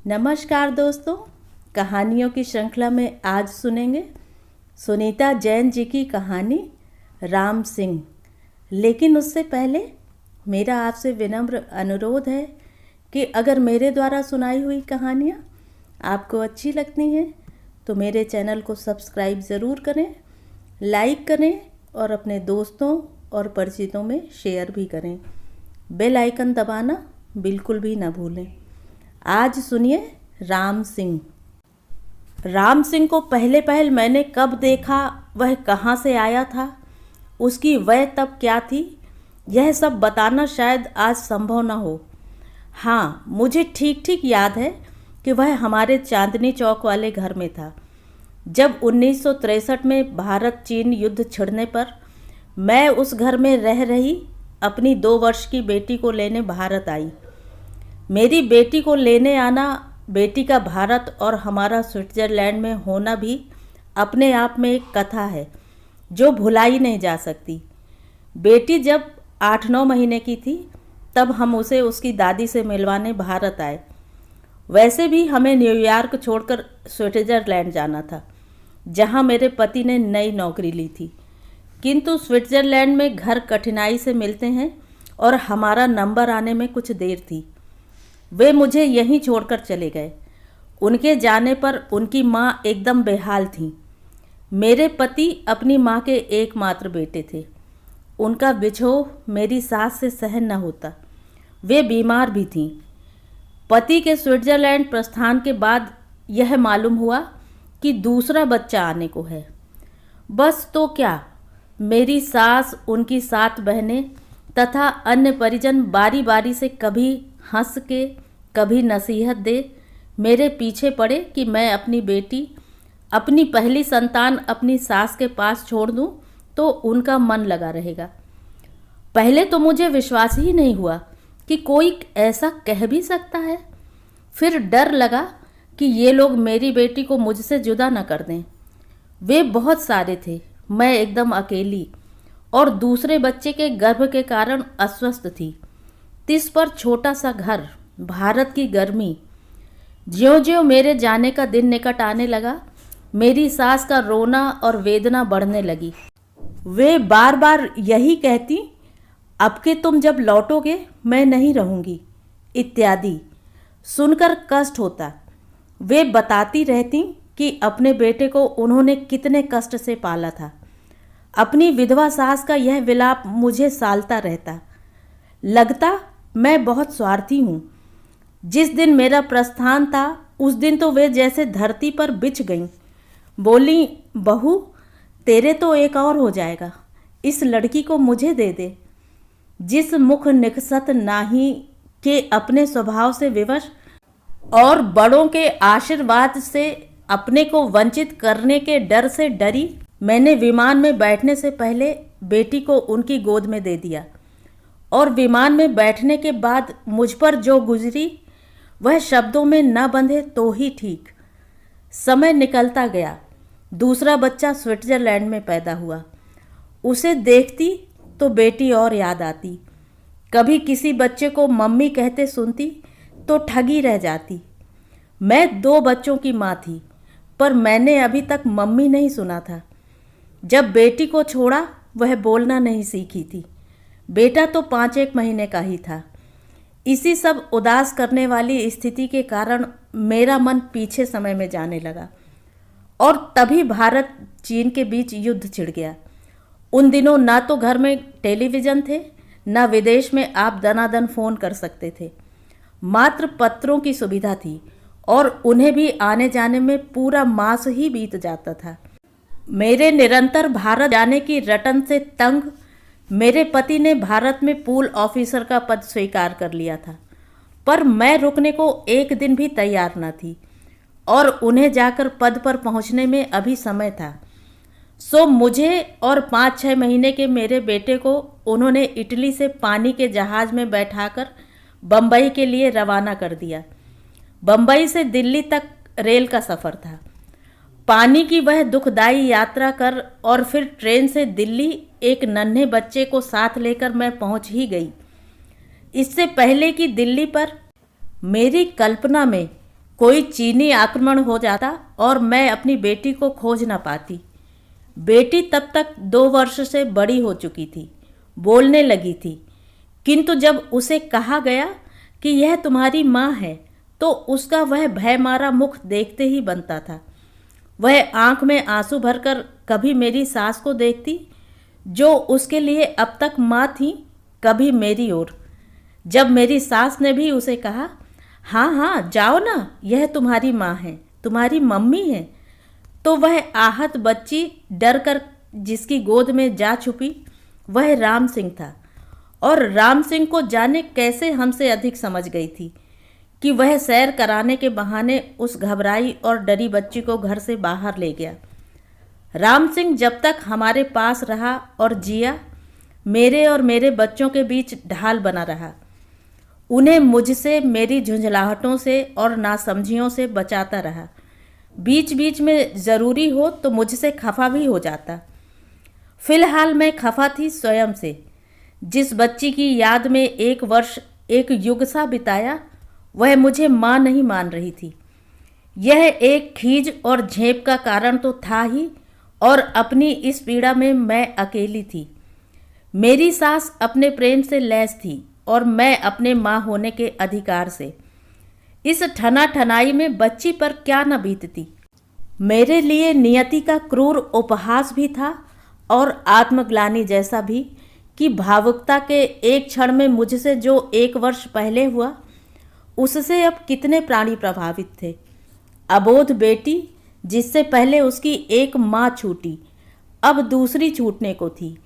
नमस्कार दोस्तों, कहानियों की श्रृंखला में आज सुनेंगे सुनीता जैन जी की कहानी राम सिंह। लेकिन उससे पहले मेरा आपसे विनम्र अनुरोध है कि अगर मेरे द्वारा सुनाई हुई कहानियाँ आपको अच्छी लगती हैं तो मेरे चैनल को सब्सक्राइब ज़रूर करें, लाइक करें और अपने दोस्तों और परिचितों में शेयर भी करें। बेल आइकन दबाना बिल्कुल भी ना भूलें। आज सुनिए राम सिंह। राम सिंह को पहले मैंने कब देखा, वह कहाँ से आया था, उसकी वय तब क्या थी, यह सब बताना शायद आज संभव न हो। हाँ, मुझे ठीक ठीक याद है कि वह हमारे चांदनी चौक वाले घर में था जब 1963 में भारत चीन युद्ध छिड़ने पर मैं उस घर में रह रही अपनी 2 वर्ष की बेटी को लेने भारत आई। मेरी बेटी को लेने आना, बेटी का भारत और हमारा स्विट्ज़रलैंड में होना भी अपने आप में एक कथा है जो भुलाई नहीं जा सकती। बेटी जब 8-9 महीने की थी तब हम उसे उसकी दादी से मिलवाने भारत आए। वैसे भी हमें न्यूयॉर्क छोड़कर स्विट्ज़रलैंड जाना था जहां मेरे पति ने नई नौकरी ली थी, किंतु स्विट्ज़रलैंड में घर कठिनाई से मिलते हैं और हमारा नंबर आने में कुछ देर थी। वे मुझे यहीं छोड़कर चले गए। उनके जाने पर उनकी माँ एकदम बेहाल थीं। मेरे पति अपनी माँ के एकमात्र बेटे थे। उनका बिछोह मेरी सास से सहन न होता। वे बीमार भी थीं। पति के स्विट्ज़रलैंड प्रस्थान के बाद यह मालूम हुआ कि दूसरा बच्चा आने को है। बस तो क्या, मेरी सास, उनकी 7 बहनें तथा अन्य परिजन बारी बारी से कभी हंस के कभी नसीहत दे मेरे पीछे पड़े कि मैं अपनी बेटी, अपनी पहली संतान अपनी सास के पास छोड़ दूं तो उनका मन लगा रहेगा। पहले तो मुझे विश्वास ही नहीं हुआ कि कोई ऐसा कह भी सकता है। फिर डर लगा कि ये लोग मेरी बेटी को मुझसे जुदा न कर दें। वे बहुत सारे थे, मैं एकदम अकेली और दूसरे बच्चे के गर्भ के कारण अस्वस्थ थी। तिस पर छोटा सा घर, भारत की गर्मी। ज्यों-ज्यों मेरे जाने का दिन निकट आने लगा, मेरी सास का रोना और वेदना बढ़ने लगी। वे बार बार यही कहती, अब के तुम जब लौटोगे मैं नहीं रहूँगी, इत्यादि। सुनकर कष्ट होता। वे बताती रहती कि अपने बेटे को उन्होंने कितने कष्ट से पाला था। अपनी विधवा सास का यह विलाप मुझे सालता रहता। लगता मैं बहुत स्वार्थी हूँ। जिस दिन मेरा प्रस्थान था उस दिन तो वे जैसे धरती पर बिछ गईं। बोली, बहू तेरे तो एक और हो जाएगा, इस लड़की को मुझे दे दे। जिस मुख निकसत नाही के अपने स्वभाव से विवश और बड़ों के आशीर्वाद से अपने को वंचित करने के डर से डरी, मैंने विमान में बैठने से पहले बेटी को उनकी गोद में दे दिया और विमान में बैठने के बाद मुझ पर जो गुजरी वह शब्दों में न बंधे तो ही ठीक। समय निकलता गया। दूसरा बच्चा स्विट्ज़रलैंड में पैदा हुआ। उसे देखती तो बेटी और याद आती। कभी किसी बच्चे को मम्मी कहते सुनती तो ठगी रह जाती। मैं 2 बच्चों की माँ थी, पर मैंने अभी तक मम्मी नहीं सुना था। जब बेटी को छोड़ा वह बोलना नहीं सीखी थी। बेटा तो 5-1 महीने का ही था। इसी सब उदास करने वाली स्थिति के कारण मेरा मन पीछे समय में जाने लगा और तभी भारत चीन के बीच युद्ध छिड़ गया। उन दिनों ना तो घर में टेलीविज़न थे, ना विदेश में आप दनादन फ़ोन कर सकते थे। मात्र पत्रों की सुविधा थी और उन्हें भी आने जाने में पूरा मास ही बीत जाता था। मेरे निरंतर भारत जाने की रटन से तंग मेरे पति ने भारत में पूल ऑफिसर का पद स्वीकार कर लिया था, पर मैं रुकने को एक दिन भी तैयार न थी और उन्हें जाकर पद पर पहुंचने में अभी समय था। सो मुझे और 5-6 महीने के मेरे बेटे को उन्होंने इटली से पानी के जहाज में बैठाकर बम्बई के लिए रवाना कर दिया। बम्बई से दिल्ली तक रेल का सफ़र था। पानी की वह दुखदाई यात्रा कर और फिर ट्रेन से दिल्ली एक नन्हे बच्चे को साथ लेकर मैं पहुंच ही गई। इससे पहले कि दिल्ली पर मेरी कल्पना में कोई चीनी आक्रमण हो जाता और मैं अपनी बेटी को खोज न पाती। बेटी तब तक 2 वर्ष से बड़ी हो चुकी थी, बोलने लगी थी, किंतु जब उसे कहा गया कि यह तुम्हारी माँ है तो उसका वह भय मारा मुख देखते ही बनता था। वह आंख में आंसू भरकर कभी मेरी सास को देखती, जो उसके लिए अब तक माँ थी, कभी मेरी ओर। जब मेरी सास ने भी उसे कहा, हाँ हाँ जाओ ना, यह तुम्हारी माँ है, तुम्हारी मम्मी है, तो वह आहत बच्ची डर कर जिसकी गोद में जा छुपी वह राम सिंह था। और राम सिंह को जाने कैसे हमसे अधिक समझ गई थी कि वह सैर कराने के बहाने उस घबराई और डरी बच्ची को घर से बाहर ले गया। राम सिंह जब तक हमारे पास रहा और जिया, मेरे और मेरे बच्चों के बीच ढाल बना रहा। उन्हें मुझसे, मेरी झुंझलाहटों से और नासमझियों से बचाता रहा। बीच बीच में ज़रूरी हो तो मुझसे खफा भी हो जाता। फिलहाल मैं खफा थी स्वयं से। जिस बच्ची की याद में 1 वर्ष एक युग सा बिताया, वह मुझे माँ नहीं मान रही थी। यह एक खीज और झेप का कारण तो था ही, और अपनी इस पीड़ा में मैं अकेली थी। मेरी सास अपने प्रेम से लैस थी और मैं अपने माँ होने के अधिकार से। इस ठना ठनाई में बच्ची पर क्या न बीतती। मेरे लिए नियति का क्रूर उपहास भी था और आत्मग्लानि जैसा भी कि भावुकता के एक क्षण में मुझसे जो 1 वर्ष पहले हुआ, उससे अब कितने प्राणी प्रभावित थे। अबोध बेटी, जिससे पहले उसकी एक माँ छूटी, अब दूसरी छूटने को थी।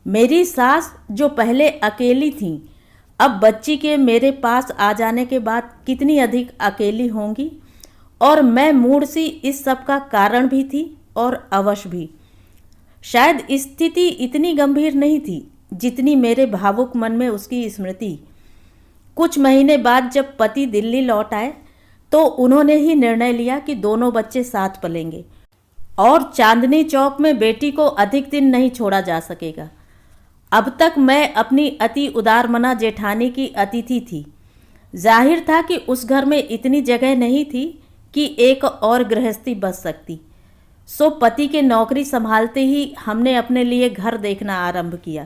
मेरी सास, जो पहले अकेली थी, अब बच्ची के मेरे पास आ जाने के बाद कितनी अधिक अकेली होंगी। और मैं मूढ़ सी इस सब का कारण भी थी और अवश भी। शायद स्थिति इतनी गंभीर नहीं थी जितनी मेरे भावुक मन में उसकी स्मृति। कुछ महीने बाद जब पति दिल्ली लौट आए तो उन्होंने ही निर्णय लिया कि दोनों बच्चे साथ पलेंगे और चांदनी चौक में बेटी को अधिक दिन नहीं छोड़ा जा सकेगा। अब तक मैं अपनी अति उदारमना जेठानी की अतिथि थी। जाहिर था कि उस घर में इतनी जगह नहीं थी कि एक और गृहस्थी बच सकती। सो पति के नौकरी संभालते ही हमने अपने लिए घर देखना आरंभ किया।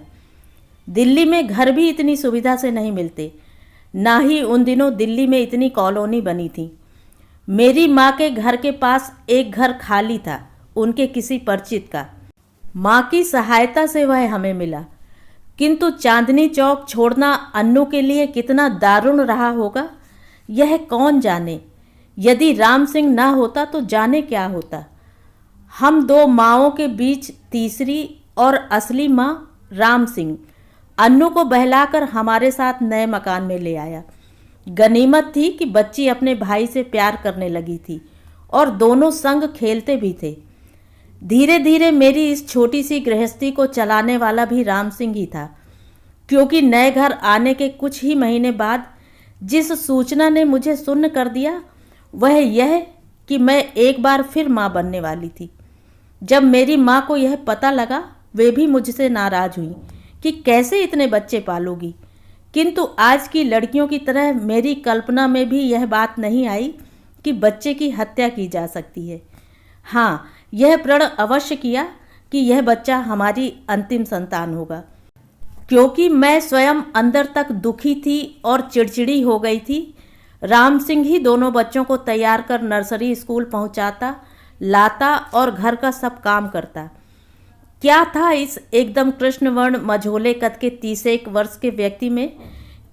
दिल्ली में घर भी इतनी सुविधा से नहीं मिलते, ना ही उन दिनों दिल्ली में इतनी कॉलोनी बनी थी। मेरी माँ के घर के पास एक घर खाली था, उनके किसी परिचित का। माँ की सहायता से वह हमें मिला, किंतु चांदनी चौक छोड़ना अन्नू के लिए कितना दारुण रहा होगा, यह कौन जाने। यदि राम सिंह ना होता तो जाने क्या होता। हम 2 माँओं के बीच तीसरी और असली माँ राम सिंह अन्नू को बहलाकर हमारे साथ नए मकान में ले आया। गनीमत थी कि बच्ची अपने भाई से प्यार करने लगी थी और दोनों संग खेलते भी थे। धीरे धीरे मेरी इस छोटी सी गृहस्थी को चलाने वाला भी राम सिंह ही था, क्योंकि नए घर आने के कुछ ही महीने बाद जिस सूचना ने मुझे सुन्न कर दिया, वह यह कि मैं एक बार फिर माँ बनने वाली थी। जब मेरी माँ को यह पता लगा, वे भी मुझसे नाराज हुई कि कैसे इतने बच्चे पालोगी। किंतु आज की लड़कियों की तरह मेरी कल्पना में भी यह बात नहीं आई कि बच्चे की हत्या की जा सकती है। हाँ, यह प्रण अवश्य किया कि यह बच्चा हमारी अंतिम संतान होगा, क्योंकि मैं स्वयं अंदर तक दुखी थी और चिड़चिड़ी हो गई थी। राम सिंह ही दोनों बच्चों को तैयार कर नर्सरी स्कूल पहुंचाता, लाता और घर का सब काम करता। क्या था इस एकदम कृष्णवर्ण मझोले कद के 31 वर्ष के व्यक्ति में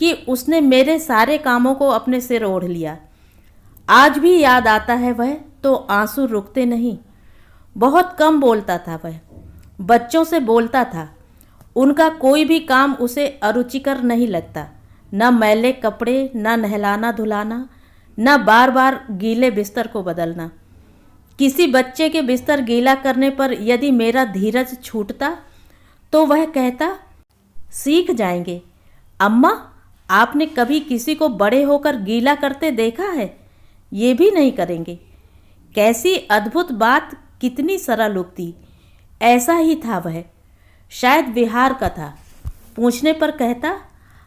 कि उसने मेरे सारे कामों को अपने सिर ओढ़ लिया। आज भी याद आता है वह, तो आंसू रुकते नहीं। बहुत कम बोलता था वह, बच्चों से बोलता था। उनका कोई भी काम उसे अरुचिकर नहीं लगता, न मैले कपड़े, न नहलाना धुलाना, न बार बार गीले बिस्तर को बदलना। किसी बच्चे के बिस्तर गीला करने पर यदि मेरा धीरज छूटता तो वह कहता, सीख जाएंगे अम्मा, आपने कभी किसी को बड़े होकर गीला करते देखा है? ये भी नहीं करेंगे। कैसी अद्भुत बात, कितनी सरल उक्ति। ऐसा ही था वह, शायद बिहार का था। पूछने पर कहता,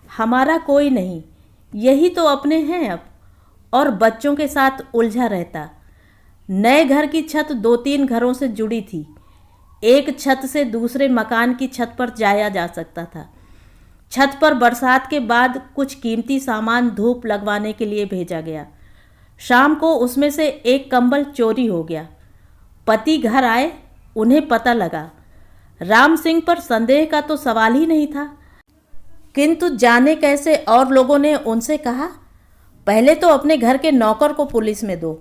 हमारा कोई नहीं, यही तो अपने हैं अब। और बच्चों के साथ उलझा रहता। नए घर की छत 2-3 घरों से जुड़ी थी। एक छत से दूसरे मकान की छत पर जाया जा सकता था। छत पर बरसात के बाद कुछ कीमती सामान धूप लगवाने के लिए भेजा गया। शाम को उसमें से एक कंबल चोरी हो गया। पति घर आए, उन्हें पता लगा। राम सिंह पर संदेह का तो सवाल ही नहीं था, किंतु जाने कैसे और लोगों ने उनसे कहा, पहले तो अपने घर के नौकर को पुलिस में दो।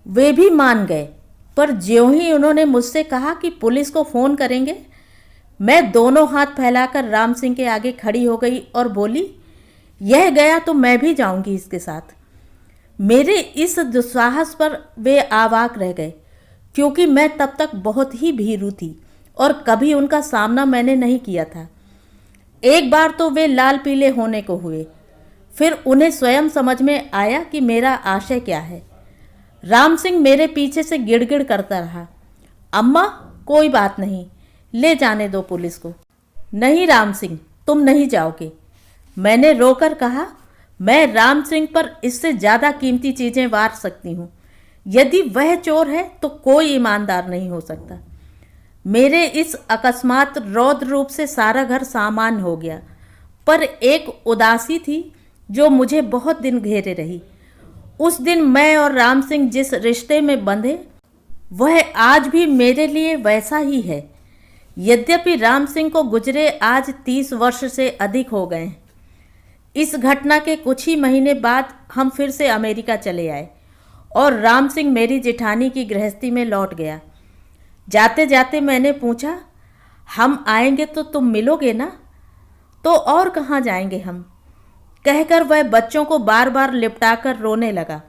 वे भी मान गए, पर ज्यों ही उन्होंने मुझसे कहा कि पुलिस को फ़ोन करेंगे, मैं दोनों हाथ फैलाकर राम सिंह के आगे खड़ी हो गई और बोली, यह गया तो मैं भी जाऊंगी इसके साथ। मेरे इस दुस्साहस पर वे अवाक रह गए, क्योंकि मैं तब तक बहुत ही भीरू थी और कभी उनका सामना मैंने नहीं किया था। एक बार तो वे लाल पीले होने को हुए। फिर उन्हें स्वयं समझ में आया कि मेरा आशय क्या है। राम सिंह मेरे पीछे से गिड़गिड़ करता रहा, अम्मा कोई बात नहीं, ले जाने दो पुलिस को। नहीं राम सिंह, तुम नहीं जाओगे। मैंने रोकर कहा, मैं राम सिंह पर इससे ज़्यादा कीमती चीज़ें वार सकती हूँ। यदि वह चोर है तो कोई ईमानदार नहीं हो सकता। मेरे इस अकस्मात रौद्र रूप से सारा घर सामान हो गया, पर एक उदासी थी जो मुझे बहुत दिन घेरे रही। उस दिन मैं और राम सिंह जिस रिश्ते में बंधे, वह आज भी मेरे लिए वैसा ही है। यद्यपि राम सिंह को गुजरे आज 30 वर्ष से अधिक हो गए। इस घटना के कुछ ही महीने बाद हम फिर से अमेरिका चले आए और राम सिंह मेरी जेठानी की गृहस्थी में लौट गया। जाते जाते मैंने पूछा, हम आएंगे तो तुम मिलोगे ना? तो और कहाँ जाएंगे हम, कहकर वह बच्चों को बार बार लिपटाकर रोने लगा।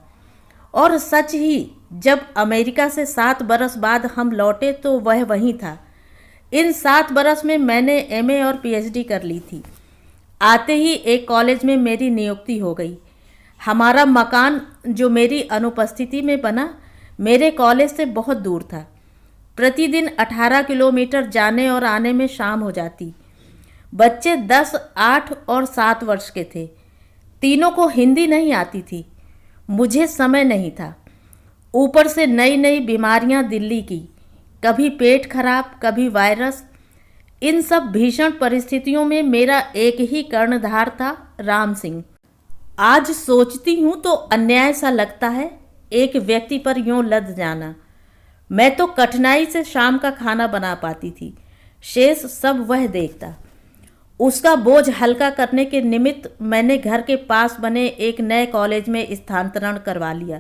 और सच ही जब अमेरिका से 7 बरस बाद हम लौटे तो वह वहीं था। इन 7 बरस में मैंने एमए और पीएचडी कर ली थी। आते ही एक कॉलेज में मेरी नियुक्ति हो गई। हमारा मकान जो मेरी अनुपस्थिति में बना, मेरे कॉलेज से बहुत दूर था। प्रतिदिन 18 किलोमीटर जाने और आने में शाम हो जाती। बच्चे 10, 8 और 7 वर्ष के थे। तीनों को हिंदी नहीं आती थी। मुझे समय नहीं था। ऊपर से नई नई बीमारियां दिल्ली की, कभी पेट खराब, कभी वायरस। इन सब भीषण परिस्थितियों में मेरा एक ही कर्णधार था, राम सिंह। आज सोचती हूँ तो अन्याय सा लगता है एक व्यक्ति पर यूं लद जाना। मैं तो कठिनाई से शाम का खाना बना पाती थी, शेष सब वह देखता। उसका बोझ हल्का करने के निमित्त मैंने घर के पास बने एक नए कॉलेज में स्थानांतरण करवा लिया,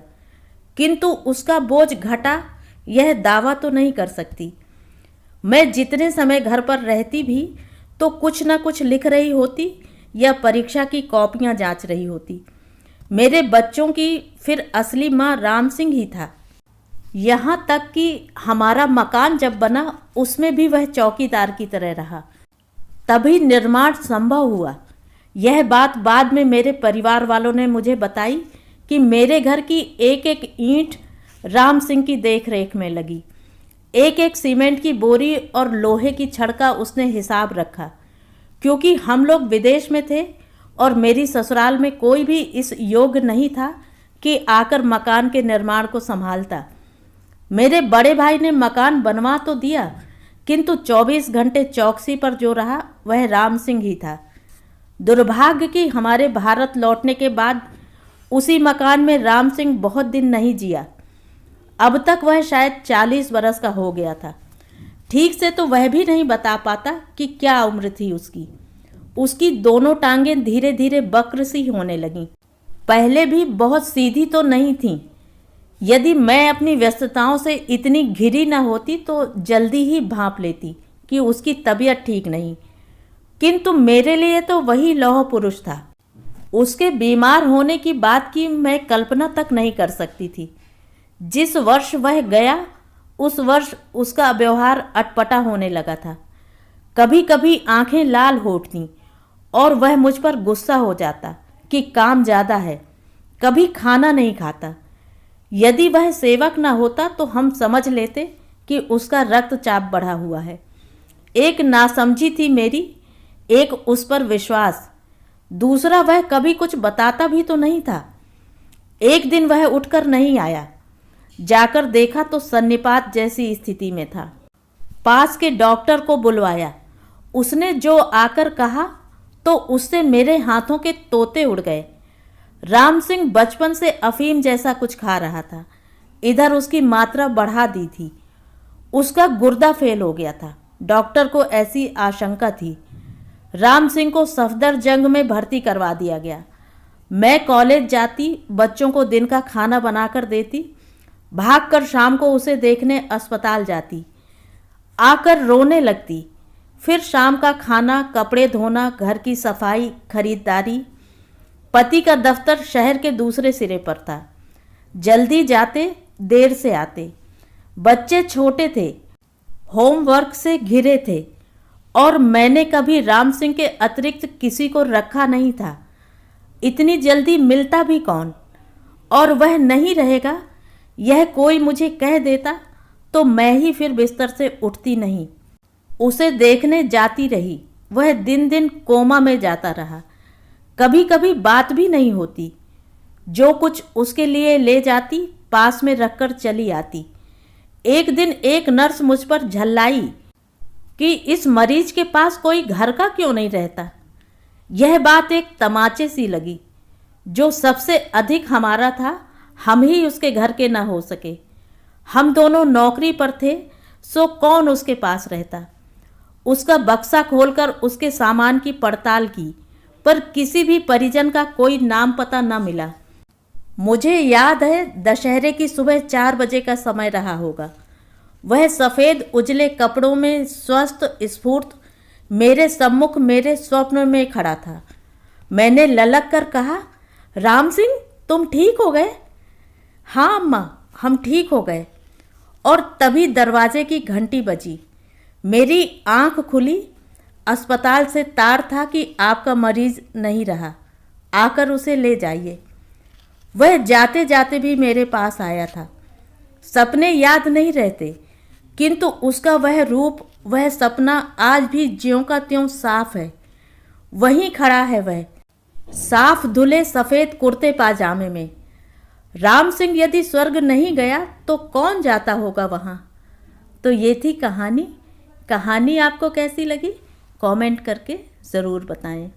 किंतु उसका बोझ घटा यह दावा तो नहीं कर सकती। मैं जितने समय घर पर रहती भी तो कुछ न कुछ लिख रही होती या परीक्षा की कॉपियां जांच रही होती। मेरे बच्चों की फिर असली माँ राम सिंह ही था। यहाँ तक कि हमारा मकान जब बना उसमें भी वह चौकीदार की तरह रहा, तभी निर्माण संभव हुआ। यह बात बाद में मेरे परिवार वालों ने मुझे बताई कि मेरे घर की एक एक ईंट राम सिंह की देखरेख में लगी। एक एक सीमेंट की बोरी और लोहे की छड़ का उसने हिसाब रखा। क्योंकि हम लोग विदेश में थे और मेरी ससुराल में कोई भी इस योग्य नहीं था कि आकर मकान के निर्माण को संभालता। मेरे बड़े भाई ने मकान बनवा तो दिया, किंतु 24 घंटे चौकसी पर जो रहा वह राम सिंह ही था। दुर्भाग्य कि हमारे भारत लौटने के बाद उसी मकान में राम सिंह बहुत दिन नहीं जिया। अब तक वह शायद 40 बरस का हो गया था। ठीक से तो वह भी नहीं बता पाता कि क्या उम्र थी उसकी। उसकी दोनों टांगें धीरे धीरे वक्र सी होने लगीं। पहले भी बहुत सीधी तो नहीं थीं। यदि मैं अपनी व्यस्तताओं से इतनी घिरी न होती तो जल्दी ही भांप लेती कि उसकी तबीयत ठीक नहीं, किंतु मेरे लिए तो वही लौह पुरुष था। उसके बीमार होने की बात की मैं कल्पना तक नहीं कर सकती थी। जिस वर्ष वह गया उस वर्ष उसका व्यवहार अटपटा होने लगा था। कभी कभी आंखें लाल हो उठती और वह मुझ पर गुस्सा हो जाता कि काम ज़्यादा है। कभी खाना नहीं खाता। यदि वह सेवक न होता तो हम समझ लेते कि उसका रक्तचाप बढ़ा हुआ है। एक नासमझी थी मेरी, एक उस पर विश्वास, दूसरा वह कभी कुछ बताता भी तो नहीं था। एक दिन वह उठकर नहीं आया। जाकर देखा तो सन्निपात जैसी स्थिति में था। पास के डॉक्टर को बुलवाया। उसने जो आकर कहा तो उससे मेरे हाथों के तोते उड़ गए। राम सिंह बचपन से अफीम जैसा कुछ खा रहा था। इधर उसकी मात्रा बढ़ा दी थी। उसका गुर्दा फेल हो गया था। डॉक्टर को ऐसी आशंका थी। राम सिंह को सफदरजंग में भर्ती करवा दिया गया। मैं कॉलेज जाती, बच्चों को दिन का खाना बनाकर देती, भागकर शाम को उसे देखने अस्पताल जाती, आकर रोने लगती। फिर शाम का खाना, कपड़े धोना, घर की सफाई, खरीदारी। पति का दफ्तर शहर के दूसरे सिरे पर था। जल्दी जाते, देर से आते। बच्चे छोटे थे, होमवर्क से घिरे थे और मैंने कभी राम सिंह के अतिरिक्त किसी को रखा नहीं था। इतनी जल्दी मिलता भी कौन? और वह नहीं रहेगा, यह कोई मुझे कह देता तो मैं ही फिर बिस्तर से उठती नहीं। उसे देखने जाती रही। वह दिन दिन कोमा में जाता रहा। कभी कभी बात भी नहीं होती। जो कुछ उसके लिए ले जाती, पास में रखकर चली आती। एक दिन एक नर्स मुझ पर झल्लाई कि इस मरीज के पास कोई घर का क्यों नहीं रहता। यह बात एक तमाचे सी लगी। जो सबसे अधिक हमारा था, हम ही उसके घर के न हो सके। हम दोनों नौकरी पर थे, सो कौन उसके पास रहता। उसका बक्सा खोलकर उसके सामान की पड़ताल की, पर किसी भी परिजन का कोई नाम पता न मिला। मुझे याद है दशहरे की सुबह 4 बजे का समय रहा होगा। वह सफ़ेद उजले कपड़ों में स्वस्थ स्फूर्त मेरे सम्मुख मेरे स्वप्न में खड़ा था। मैंने ललक कर कहा, राम सिंह, तुम ठीक हो गए? हाँ अम्मा, हम ठीक हो गए। और तभी दरवाजे की घंटी बजी। मेरी आंख खुली। अस्पताल से तार था कि आपका मरीज नहीं रहा, आकर उसे ले जाइए। वह जाते जाते भी मेरे पास आया था। सपने याद नहीं रहते, किंतु उसका वह रूप, वह सपना आज भी ज्यों का त्यों साफ है। वहीं खड़ा है वह, साफ धुले सफ़ेद कुर्ते पाजामे में। राम सिंह यदि स्वर्ग नहीं गया तो कौन जाता होगा वहाँ। तो ये थी कहानी। कहानी आपको कैसी लगी? कमेंट करके ज़रूर बताएं।